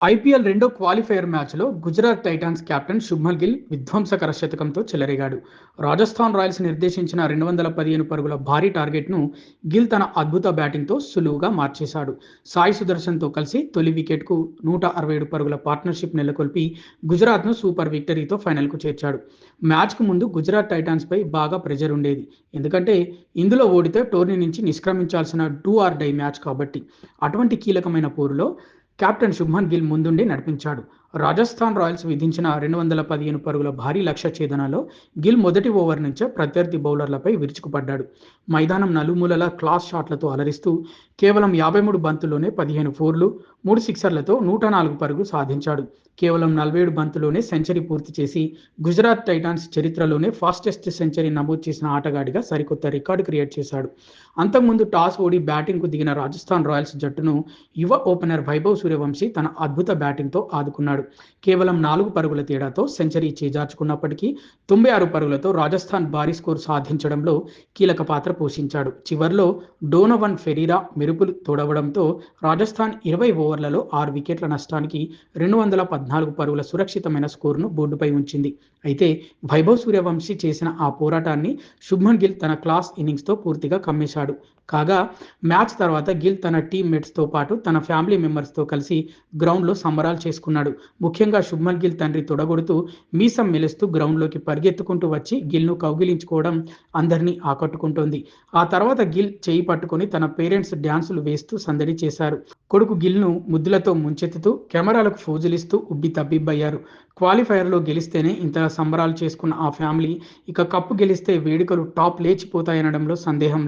IPL రెండో qualifier మ్యాచ్లో Gujarat titans captain Shubman Gill విధ్వంసకర శతకంతో చెలరేగాడు. రాజస్థాన్ రాయల్స్ నిర్దేశించిన 215 పరుగుల భారీ టార్గెట్ను గిల్ తన అద్భుత బ్యాటింగ్తో సులువుగా మార్చేశాడు. సాయి సుదర్శన్తో కలిసి తొలి వికెట్కు 167 పరుగుల పార్ట్నర్షిప్ నెలకొల్పి గుజరాత్ను సూపర్ విక్టరీతో ఫైనల్కు చేర్చాడు. మ్యాచ్కు ముందు గుజరాత్ టైటాన్స్పై బాగా ప్రెజర్ ఉండేది. ఎందుకంటే ఇందులో ఓడితే టోర్నీ నుంచి నిష్క్రమించాల్సిన డూ ఆర్ డై మ్యాచ్ కాబట్టి. అటువంటి కీలకమైన పోరులో కెప్టెన్ శుభ్మన్ గిల్ ముందుండి నడిపించాడు. రాజస్థాన్ రాయల్స్ విధించిన 215 పరుగుల భారీ లక్ష్య ఛేదనలో గిల్ మొదటి ఓవర్ నుంచే ప్రత్యర్థి బౌలర్లపై విరుచుకుపడ్డాడు. మైదానం నలుమూలలా క్లాస్ షాట్లతో అలరిస్తూ కేవలం 53 బంతుల్లోనే 15 ఫోర్లు, 3 సిక్సర్లతో 104 పరుగులు సాధించాడు. కేవలం 47 బంతుల్లోనే సెంచరీ పూర్తి చేసి గుజరాత్ టైటాన్స్ చరిత్రలోనే ఫాస్టెస్ట్ సెంచరీ నమోదు చేసిన ఆటగాడిగా సరికొత్త రికార్డు క్రియేట్ చేశాడు. అంతకుముందు టాస్ ఓడి బ్యాటింగ్కు దిగిన రాజస్థాన్ రాయల్స్ జట్టును యువ ఓపెనర్ వైభవ్ సూర్యవంశీ తన అద్భుత బ్యాటింగ్తో ఆదుకున్నాడు. కేవలం 4 పరుగుల తేడాతో సెంచరీ చేజార్చుకున్నప్పటికీ 96 పరుగులతో రాజస్థాన్ భారీ స్కోర్ సాధించడంలో కీలక పాత్ర పోషించాడు. చివర్లో డోనవన్ ఫెరీరా మెరుపులు తోడవడంతో రాజస్థాన్ 20 ఓవర్లలో 6 వికెట్ల నష్టానికి 214 పరుగుల సురక్షితమైన స్కోరును బోర్డుపై ఉంచింది. అయితే వైభవ్ సూర్యవంశీ చేసిన ఆ పోరాటాన్ని శుభ్మన్ గిల్ తన క్లాస్ ఇన్నింగ్స్తో పూర్తిగా కమ్మేశాడు. కాగా మ్యాచ్ తర్వాత గిల్ తన టీమ్మేట్స్తో పాటు తన ఫ్యామిలీ మెంబర్స్తో కలిసి గ్రౌండ్లో సంబరాలు చేసుకున్నాడు. ముఖ్యంగా శుభ్మన్ గిల్ తండ్రి తొడగొడుతూ మీసం మెలుస్తూ గ్రౌండ్లోకి పరిగెత్తుకుంటూ వచ్చి గిల్ను కౌగిలించుకోవడం అందరినీ ఆకట్టుకుంటోంది. ఆ తర్వాత గిల్ చేయి పట్టుకొని తన పేరెంట్స్ డ్యాన్సులు వేస్తూ సందడి చేశారు. కొడుకు గిల్ను ముద్దులతో ముంచెత్తుతూ కెమెరాలకు ఫోజులిస్తూ ఉబ్బి తబ్బిబ్బయ్యారు. క్వాలిఫైయర్లో గెలిస్తేనే ఇంతగా సంబరాలు చేసుకున్న ఆ ఫ్యామిలీ ఇక కప్పు గెలిస్తే వేడుకలు టాప్ లేచిపోతాయనడంలో సందేహం